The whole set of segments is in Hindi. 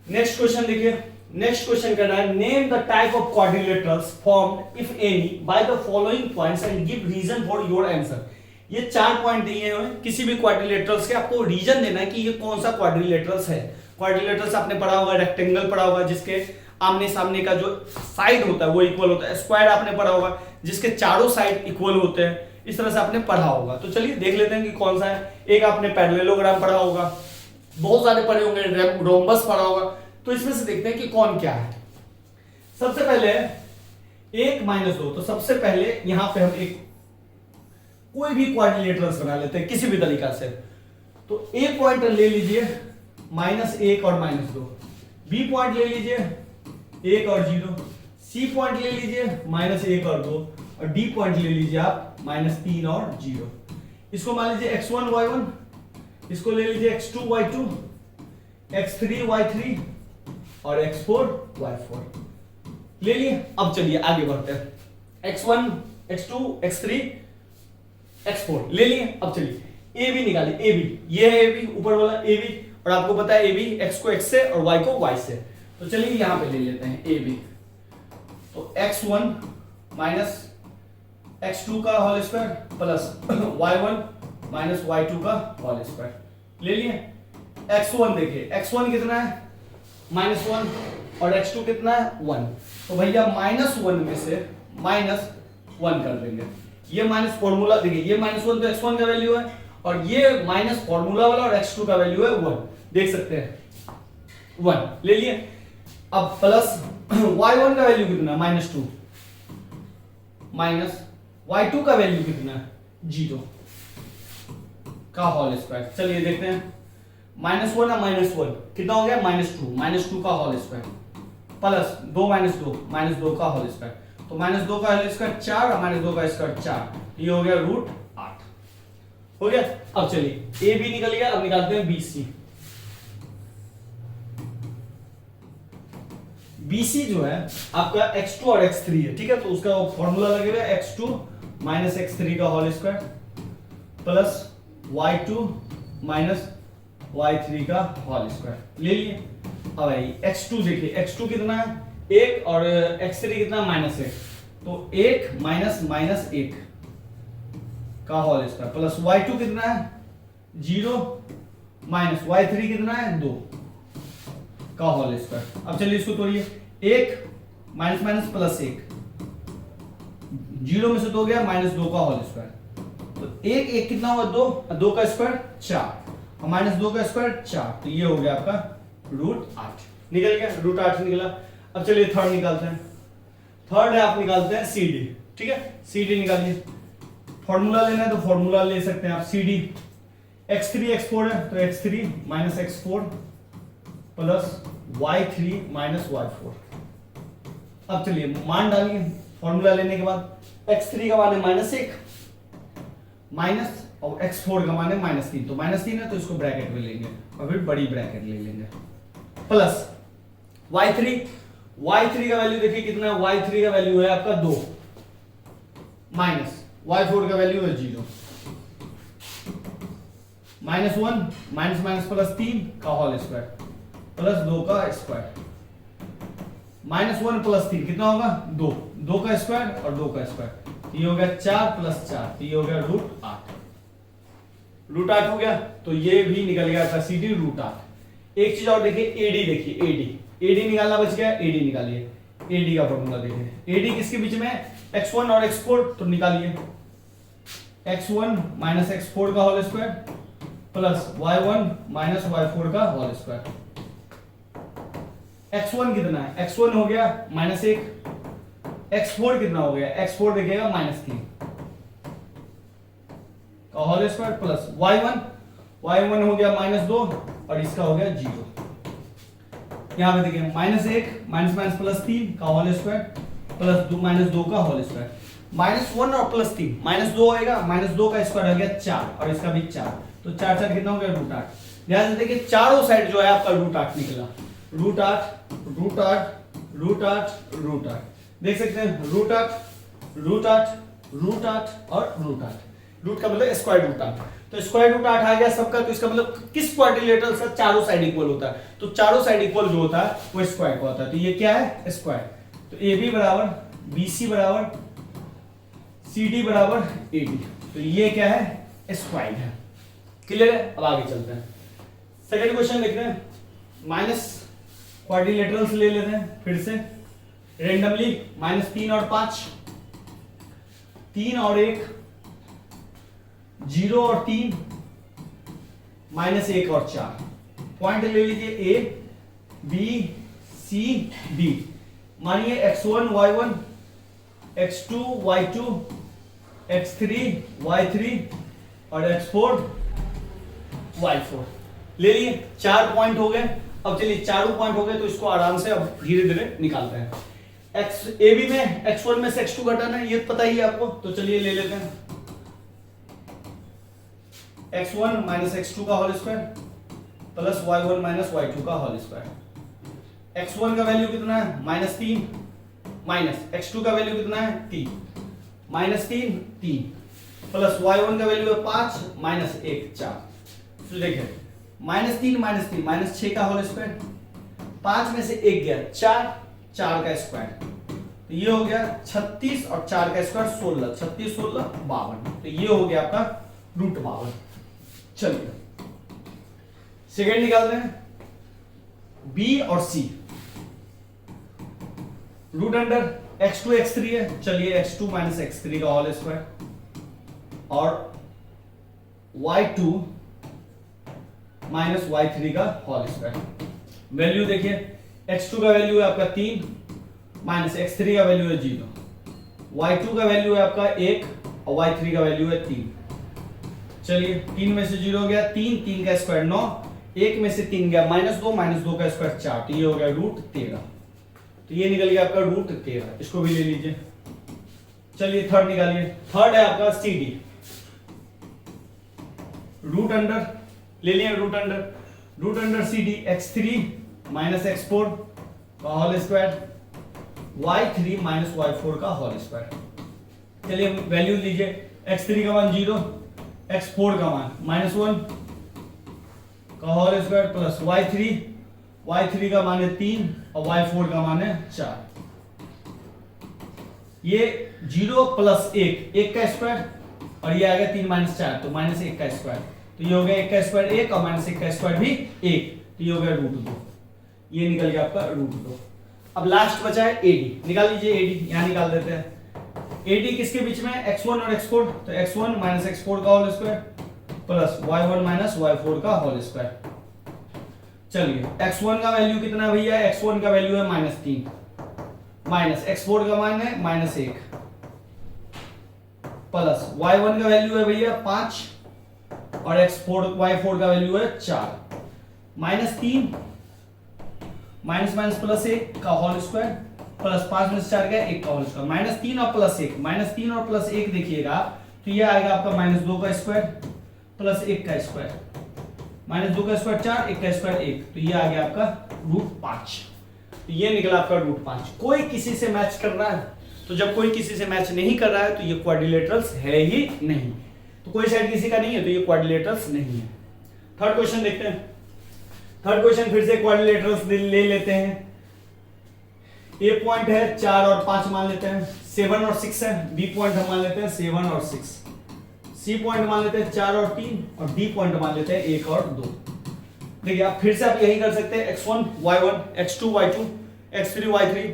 नेक्स्ट क्वेश्चन देखिए, नेक्स्ट क्वेश्चन कहना है name the type of quadrilaterals formed if any by the following points and give reason for your answer. ये 4 पॉइंट दिए हैं, किसी भी क्वाड्रिलेटरल्स के आपको रीजन देना है कि ये कौन सा क्वाड्रिलेटरल्स है। क्वाड्रिलेटरल्स आपने पढ़ा होगा, रेक्टेंगल पढ़ा होगा जिसके आमने सामने का जो साइड होता है वो इक्वल होता है। स्क्वायर आपने पढ़ा होगा जिसके चारों साइड इक्वल होते हैं, इस तरह से आपने पढ़ा होगा। तो चलिए देख लेते हैं कि कौन सा है। एक आपने पैरेललोग्राम पढ़ा होगा, बहुत सारे पढ़े होंगे, रोम्बस पढ़ा होगा। तो इसमें से देखते हैं कि कौन क्या है। सबसे पहले 1 - 2, तो सबसे पहले यहां पे हम एक कोई भी क्वाड्रिलेटरल्स बना लेते हैं किसी भी तरीका से। तो ए पॉइंट ले लीजिए -1 और -2, बी पॉइंट ले लीजिए 1 और 0, सी पॉइंट ले लीजिए -1 और 2, और डी पॉइंट ले लीजिए आप -3 और 0। इसको मान लीजिए x1 y1, इसको ले लीजिए x2 y2, x3 y3 और x4 y4 ले लिए। अब चलिए आगे बढ़ते हैं। x1 x2 x3 x4 ले लिए। अब चलिए ए बी निकालिए। ए बी, ये है ए बी, ऊपर वाला ए बी, और आपको पता है ए बी x को x से और y को y से। तो चलिए यहां पे ले लेते हैं ए बी। तो x1 माइनस x2 का whole square plus y1 minus y2 का होल स्क्वायर ले लिए। x1 देखिए, x1 कितना है -1 और x2 कितना है 1। तो भैया -1 में से -1 कर देंगे। ये माइनस फॉर्मूला देखिए, ये -1 तो x1 का वैल्यू है, और ये माइनस फॉर्मूला वाला और x2 का वैल्यू है 1, देख सकते हैं 1 ले लिए। अब प्लस y1 का वैल्यू कितना है -2, माइनस y2 का वैल्यू कितना है 0 का होल स्क्वायर। चलिए देखते हैं, -1 और -1 कितना हो गया -2 का होल स्क्वायर प्लस 2 - 2 का होल स्क्वायर। तो -2 का होल स्क्वायर 4 और -2 का स्क्वायर 4, ये हो गया √8 हो गया। अब चलिए ए बी निकल गया, अब निकालते हैं बी सी। BC जो है आपका x2 और x3 है, ठीक है। तो उसका फॉर्मूला लगेगा x2 माइनस x3 का whole square plus y2 minus y3 का होल स्क्वायर ले लिए। अब भाई x2 देखिए, x2 कितना है 1 और x3 कितना -1, तो 1 माइनस 1 का होल स्क्वायर प्लस y2 कितना है 0 माइनस y3 कितना है 2 का होल स्क्वायर। अब चलिए इसको तोड़िए, 1 माइनस प्लस 1, 0 में से 2 गया -2 का होल स्क्वायर। तो 1 कितना हुआ 2 का स्क्वायर 4 और -2 का स्क्वायर 4, तो ये हो गया आपका √8 निकल गया, √8 निकला। अब चलिए थर्ड निकालते हैं। थर्ड है आप निकालते हैं सी डी, ठीक है। सी डी निकालिए, फॉर्मूला लेना है तो फॉर्मूला ले सकते हैं आप। सी डी x3 x4 है, तो x3 minus x4 plus y3 minus y4। अब चलिए मान डालिए फॉर्मूला लेने के बाद। x3 का मान है -1 माइनस और x4 का मान है -3, तो -3 है तो इसको ब्रैकेट में लेंगे और फिर बड़ी ब्रैकेट ले लेंगे प्लस y3 का वैल्यू देखिए कितना है, y3 का वैल्यू है आपका 2 माइनस y4 का वैल्यू है 0, -1 माइनस प्लस 3 का होल स्क्वायर प्लस 2 का स्क्वायर, -1 प्लस 3 कितना होगा 2 का स्क्वायर और 2 का स्क्वायर, ये हो गया 4 प्लस 4, तो ये हो गया √8 हो गया। तो ये भी निकल गया था सी डी √8। एक चीज और देखिए, एडी देखिए, एडी निकालना बच गया, एडी निकालिए। एडी का फॉर्मूला देखिए, एडी किसके बीच में x1 और x4, तो निकालिए x1 माइनस x4 का whole square plus y1 minus y4 का होल स्क्वायर। x1 कितना है, x1 हो गया -1, x4 कितना हो गया, x4 देखिएगा -3 का होल स्क्वायर प्लस y1 हो गया -2 और इसका हो गया 0। यहां पे देखिए -1 माइनस प्लस 3 का होल स्क्वायर प्लस -2 का होल स्क्वायर, -1 और प्लस 3 -2 होएगा, -2 का स्क्वायर हो गया 4 और इसका भी 4, तो 4 कितना हो गया √8। ध्यान से देखिए चारों साइड जो है आपका √8 निकला, √8 देख सकते हैं, √8 और √8। रूट का मतलब स्क्वायर रूट 8, तो स्क्वायर रूट 8 आ गया सबका, तो इसका मतलब किस क्वाड्रिलेटरल से चारों साइड इक्वल होता है, तो चारों साइड इक्वल जो होता है वो स्क्वायर का होता है, तो ये क्या है स्क्वायर, तो AB बराबर BC बराबर CD बराबर AD, तो ये क्या है स्क्वायर है। क्लियर है? अब आगे चलते हैं, सेकंड क्वेश्चन देखते हैं। माइनस क्वाड्रिलेटरल्स ले लेते हैं फिर से रेंडमली, -3 और 5, 3 और 1, 0 और 3, -1 और 4। पॉइंट ले लीजिए A B C D। मानिए x1 y1 x2 y2 x3 y3 और x4 y4 ले लिए, 4 पॉइंट हो गए। अब चलिए चारों पॉइंट हो गए तो इसको आराम से अब धीरे धीरे निकालते हैं। AB में x1 में से x2 घटाना है, ये पता ही है आपको, तो चलिए ले लेते हैं x1 माइनस x2 का whole square plus y1 minus y2 का होल स्क्वायर। x1 का वैल्यू कितना है -3 माइनस x2 का वैल्यू कितना है 3, -3 प्लस y1 का वैल्यू है 5 माइनस 1 4। तो देखिए -3 -6 का होल स्क्वायर, 5 में से 1 गया 4 का स्क्वायर, तो ये हो गया 36 और 4 का स्क्वायर 16, 36 16 52, तो ये हो गया आपका √52। चलिए सेकेंड निकालते हैं B और C। Root under x2 x3 है, चलिए x2 माइनस x3 का होल स्क्वायर और y2 माइनस y3 का होल स्क्वायर। वैल्यू देखिए x2 का वैल्यू है आपका 3 माइनस x3 का वैल्यू है 0, y2 का वैल्यू है आपका 1 और y3 का वैल्यू है 3। चलिए 3 में से 0 गया 3 का स्क्वायर 9, 1 में से 3 गया -2 का स्क्वायर 4, तो ये हो गया √13, तो ये निकल गया आपका √13, इसको भी ले लीजिए। चलिए थर्ड निकालिए, थर्ड है आपका CD। रूट अंडर ले लिए, root under CD x3 minus x4 का whole square y3 minus y4 का होल स्क्वायर। चलिए वैल्यू लीजिए, x3 का मान 0, x4 का मान -1 का होल स्क्वायर प्लस y3 का मान है 3 और y4 का मान है 4। ये 0 प्लस 1 का स्क्वायर और ये आ गया 3 माइनस 4, तो -1 का स्क्वायर, तो ये हो गया 1 का स्क्वायर 1 और -1 का स्क्वायर भी 1, तो ये हो गया √2, ये निकल गया आपका √2। अब लास्ट बचा है AD, निकाल लीजिए AD, यहां निकाल देते हैं। AD किसके बीच में है x1 और x4, तो x1 माइनस x4 का whole square plus y1 minus y4 का होल स्क्वायर। चलिए x1 का वैल्यू कितना है भैया, x1 का वैल्यू है -3 माइनस x4 का मान है -1 प्लस y1 का वैल्यू है भैया 5 और y4 का वैल्यू है 4, -3 माइनस माइनस प्लस 1 का होल स्क्वायर प्लस 5 में से 4 गया 1 का होल स्क्वायर, -3 और प्लस 1 देखिएगा तो ये आएगा आपका -2 का स्क्वायर प्लस 1 का स्क्वायर, -2 का स्क्वायर 4, 1 का स्क्वायर 1, तो ये आ गया आपका √5, तो ये निकला आपका √5। कोई किसी से मैच कर रहा है, तो जब कोई किसी से मैच नहीं कर रहा है तो ये क्वाड्रिलेटरल्स है ही नहीं, तो कोई साइड किसी का नहीं है तो ये क्वाड्रिलेटरल्स नहीं है। थर्ड क्वेश्चन देखते हैं। थर्ड क्वेश्चन फिर से क्वाड्रिलेटरल्स ले लेते हैं। ए पॉइंट है 4 और 5 मान लेते हैं, 7 और 6 है। बी पॉइंट हम मान लेते हैं 7 और 6, सी पॉइंट मान लेते हैं 4 और 3 और डी पॉइंट मान लेते हैं 1 और 2। देखिए आप फिर से आप यही कर सकते हैं, x1 y1 x2 y2 x3 y3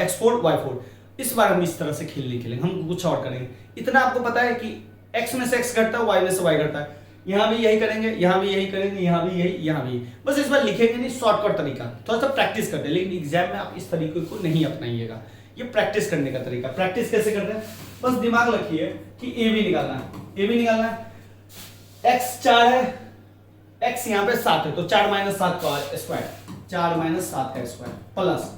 x4 y4। इस बार हम इस तरह से खेल नहीं खेलेंगे, हम कुछ और करेंगे। इतना आपको पता है कि x में से x घटता है, y में से y घटता है, यहां भी यही करेंगे, यहां भी यही करेंगे, यहां भी यही, यहां भी। बस इस बार लिखेंगे नहीं, शॉर्टकट तरीका, थोड़ा सा प्रैक्टिस करते हैं, लेकिन एग्जाम में आप इस तरीके को नहीं अपनाइएगा। ये प्रैक्टिस करने का तरीका। प्रैक्टिस कैसे करते हैं, बस दिमाग रखिए कि ए बी निकालना है, ए बी निकालना है। x 4 है, x यहाँ पे 7 है, तो 4 माइनस 7 का स्क्वायर, 4 माइनस 7 का स्क्वायर प्लस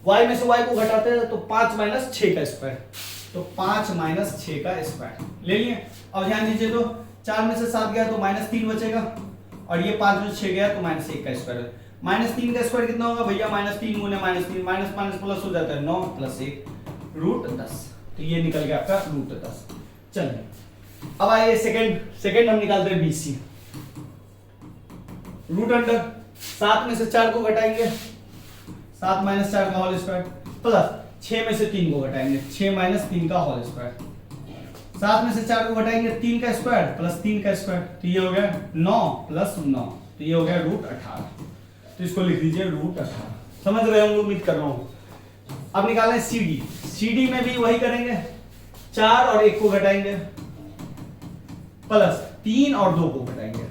y में से y को घटाते हैं तो 5 माइनस 6 का स्क्वायर, तो 5 माइनस 6 का स्क्वायर ले लिए। अब ध्यान दीजिए, तो 4 में से 7 गया तो -3 बचेगा और ये 5 में से 6 गया तो -1 का स्क्वायर। -3 का स्क्वायर कितना होगा भैया, -3 गुने -3, माइनस माइनस प्लस हो जाता है 9 + 1 √10, तो ये निकल गया आपका √10। चलिए अब आइए सेकंड हम निकालते हैं BC। रूट अंडर 7 में से 4 को घटाएंगे, 7 माइनस 4 का होल स्क्वायर, प्लस 6 में से 3 को घटाएंगे, 6 माइनस 3 का होल स्क्वायर, 7 में से 4 को घटाएंगे 3 का स्क्वायर प्लस 3 का स्क्वायर, तो ये हो गया 9 प्लस 9, तो ये हो गया रूट 18। तो इसको लिख दीजिए रूट 18। समझ रहे होंगे, उम्मीद कर रहा हूं। अब निकालना है CD में भी वही करेंगे, 4 और 1 को घटाएंगे प्लस 3 और 2 को घटाएंगे,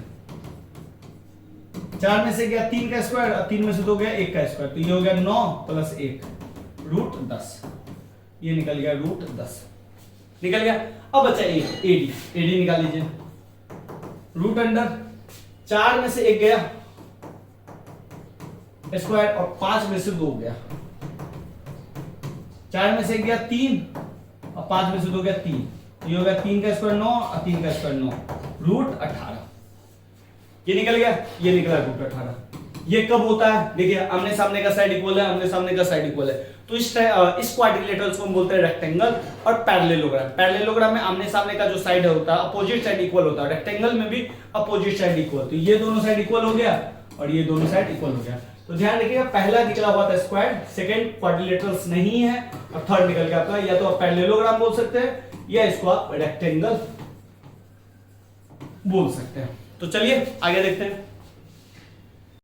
4 में से गया 3 का स्क्वायर और 3 में से 2 गया 1 का स्क्वायर, तो ये हो गया 9 प्लस 1 रूट 10। ये निकल गया रूट 10 निकल गया। अब बचा AD निकाल लीजिए। रूट अंडर 4 में से 1 गया स्क्वायर और 5 में से 2 गया, 4 में से 1 गया 3 और 5 में से 2 गया 3, तो ये हो गया 3 का स्क्वायर 9 और 3 का स्क्वायर 9 रूट 18। ये निकल गया, ये निकला रूट 18। ये कब होता है, देखिए आमने सामने का साइड इक्वल है, आमने सामने का साइड इक्वल है, तो इस क्वाड्रिलेटरल्स को हम बोलते हैं रेक्टेंगल और पैरेललोग्राम। पैरेललोग्राम में आमने सामने का जो साइड होता है अपोजिट साइड इक्वल होता है, रेक्टेंगल में भी अपोजिट साइड इक्वल, तो ये दोनों साइड इक्वल हो गया और ये दोनों साइड इक्वल हो गया। तो ध्यान रखिएगा, पहला निकला हुआ था स्क्वायर, सेकंड क्वाड्रिलेटरल्स नहीं है और थर्ड निकल गया आपका, या तो आप पैरेललोग्राम बोल सकते हैं या इसको आप रेक्टेंगल बोल सकते हैं। तो चलिए आगे देखते हैं।